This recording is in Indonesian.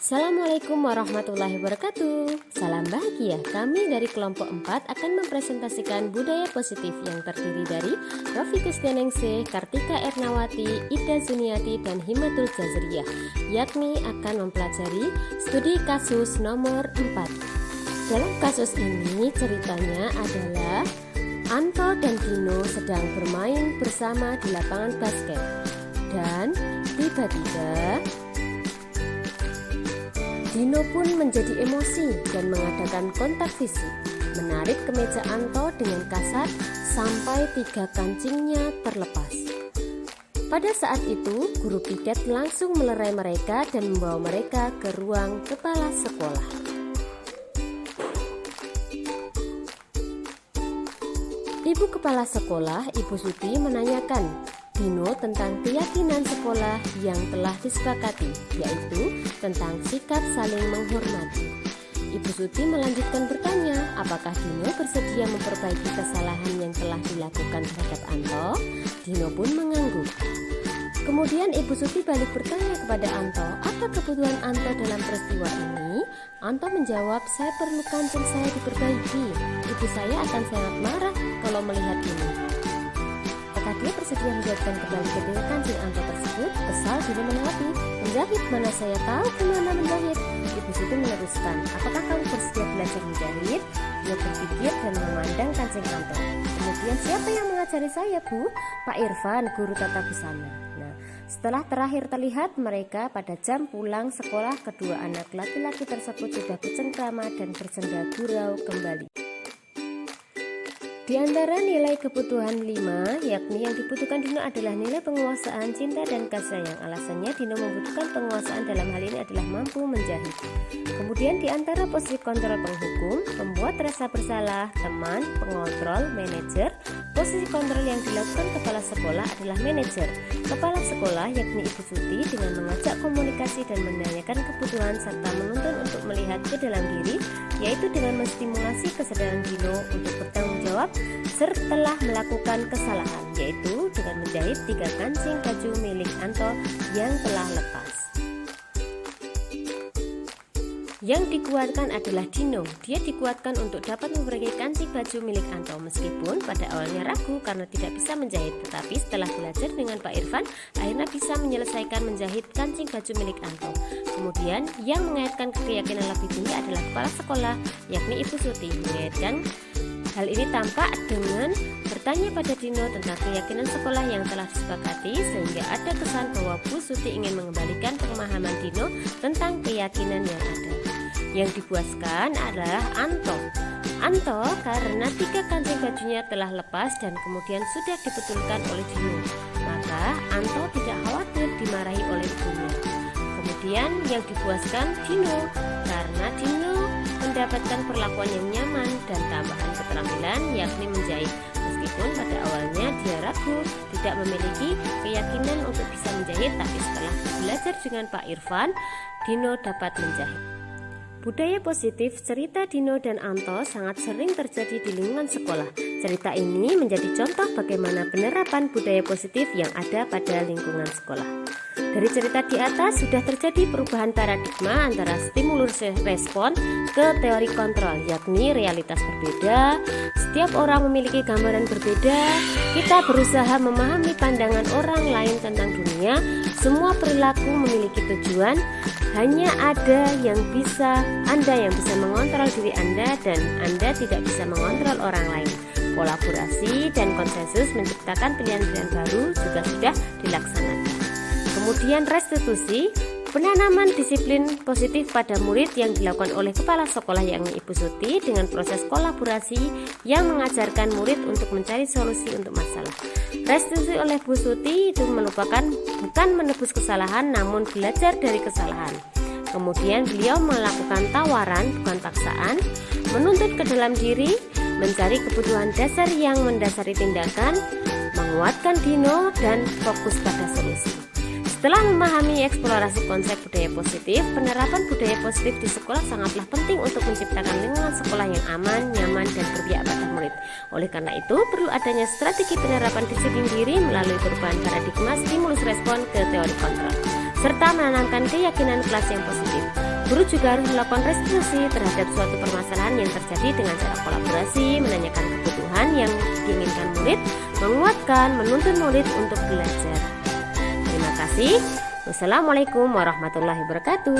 Assalamualaikum warahmatullahi wabarakatuh. Salam bahagia. Kami dari kelompok 4 akan mempresentasikan budaya positif yang terdiri dari Rofi Kustianingsih, Kartika Ernawati, Ida Zuniati, dan Himatul Jazriyah, yakni akan mempelajari studi kasus nomor 4. Dalam kasus ini ceritanya adalah Anto dan Dino sedang bermain bersama di lapangan basket. Dan tiba-tiba Dino pun menjadi emosi dan mengadakan kontak fisik, menarik kemeja Anto dengan kasar sampai 3 kancingnya terlepas. Pada saat itu, guru piket langsung melerai mereka dan membawa mereka ke ruang kepala sekolah. Ibu kepala sekolah, Ibu Suti, menanyakan Dino tentang keyakinan sekolah yang telah disepakati, yaitu tentang sikap saling menghormati. Ibu Suti melanjutkan bertanya, apakah Dino bersedia memperbaiki kesalahan yang telah dilakukan terhadap Anto? Dino pun mengangguk. Kemudian Ibu Suti balik bertanya kepada Anto, apa kebutuhan Anto dalam peristiwa ini? Anto menjawab, saya perlu kancing saya diperbaiki. Ibu saya akan sangat marah kalau melihat ini. Apakah dia bersedia menjahitkan kembali kedua kancing Anto tersebut? Kesal Dino menanggapi, menjahit mana saya tahu gimana menjahit. Ibu Suti meneruskan, apakah kamu bersedia belajar menjahit? Dia berpikir dan memandang kancing Anto. Kemudian siapa yang mengajari saya, Bu? Pak Irfan, guru tata busana. Nah, setelah terakhir terlihat mereka pada jam pulang sekolah, kedua anak laki-laki tersebut sudah bercengkrama dan bersenda gurau kembali. Di antara nilai kebutuhan 5, yakni yang dibutuhkan Dino adalah nilai penguasaan, cinta, dan kasih sayang. Alasannya Dino membutuhkan penguasaan dalam hal ini adalah mampu menjahit. Kemudian di antara posisi kontrol penghukum, pembuat rasa bersalah, teman, pengontrol, manajer. Posisi kontrol yang dilakukan kepala sekolah adalah manajer. Kepala sekolah yakni Ibu Suti dengan mengajak komunikasi dan menanyakan kebutuhan serta menuntun untuk melihat ke dalam diri, yaitu dengan menstimulasi kesadaran Dino untuk bertanggung jawab setelah melakukan kesalahan, yaitu dengan menjahit 3 kancing baju milik Anto yang telah lepas. Yang dikuatkan adalah Dino. Dia dikuatkan untuk dapat memperbaiki kancing baju milik Anto meskipun pada awalnya ragu karena tidak bisa menjahit, tetapi setelah belajar dengan Pak Irfan akhirnya bisa menyelesaikan menjahit kancing baju milik Anto. Kemudian yang mengaitkan keyakinan lebih tinggi adalah kepala sekolah, yakni Ibu Suti. Mengaitkan hal ini tampak dengan bertanya pada Dino tentang keyakinan sekolah yang telah disepakati, sehingga ada kesan bahwa Bu Suti ingin mengembalikan pemahaman Dino tentang keyakinan yang ada. Yang dipuaskan adalah Anto karena 3 kancing bajunya telah lepas dan kemudian sudah dibetulkan oleh Dino, maka Anto tidak khawatir dimarahi oleh ibunya. Kemudian yang dipuaskan Dino karena Dino mendapatkan perlakuan yang nyaman dan tambahan keterampilan yakni menjahit. Meskipun pada awalnya dia ragu, tidak memiliki keyakinan untuk bisa menjahit, tapi setelah belajar dengan Pak Irfan, Dino dapat menjahit. Budaya positif cerita Dino dan Anto sangat sering terjadi di lingkungan sekolah. Cerita ini menjadi contoh bagaimana penerapan budaya positif yang ada pada lingkungan sekolah. Dari cerita di atas sudah terjadi perubahan paradigma antara stimulus respon ke teori kontrol, yakni realitas berbeda, setiap orang memiliki gambaran berbeda, kita berusaha memahami pandangan orang lain tentang dunia, semua perilaku memiliki tujuan, hanya Anda yang bisa mengontrol diri Anda dan Anda tidak bisa mengontrol orang lain. Kolaborasi dan konsensus menciptakan pilihan-pilihan baru juga sudah dilaksanakan. Kemudian restitusi, penanaman disiplin positif pada murid yang dilakukan oleh kepala sekolah yakni Ibu Suti dengan proses kolaborasi yang mengajarkan murid untuk mencari solusi untuk masalah. Restitusi oleh Bu Suti itu merupakan bukan menebus kesalahan namun belajar dari kesalahan. Kemudian beliau melakukan tawaran bukan paksaan, menuntut ke dalam diri, mencari kebutuhan dasar yang mendasari tindakan, menguatkan Dino dan fokus pada solusi. Setelah memahami eksplorasi konsep budaya positif, penerapan budaya positif di sekolah sangatlah penting untuk menciptakan lingkungan sekolah yang aman, nyaman, dan berpihak pada murid. Oleh karena itu, perlu adanya strategi penerapan disiplin diri melalui perubahan paradigma stimulus respon ke teori kontrol, serta menanamkan keyakinan kelas yang positif. Guru juga harus melakukan restitusi terhadap suatu permasalahan yang terjadi dengan cara kolaborasi, menanyakan kebutuhan yang diinginkan murid, menguatkan, menuntun murid untuk belajar. Terima kasih. Wassalamualaikum warahmatullahi wabarakatuh.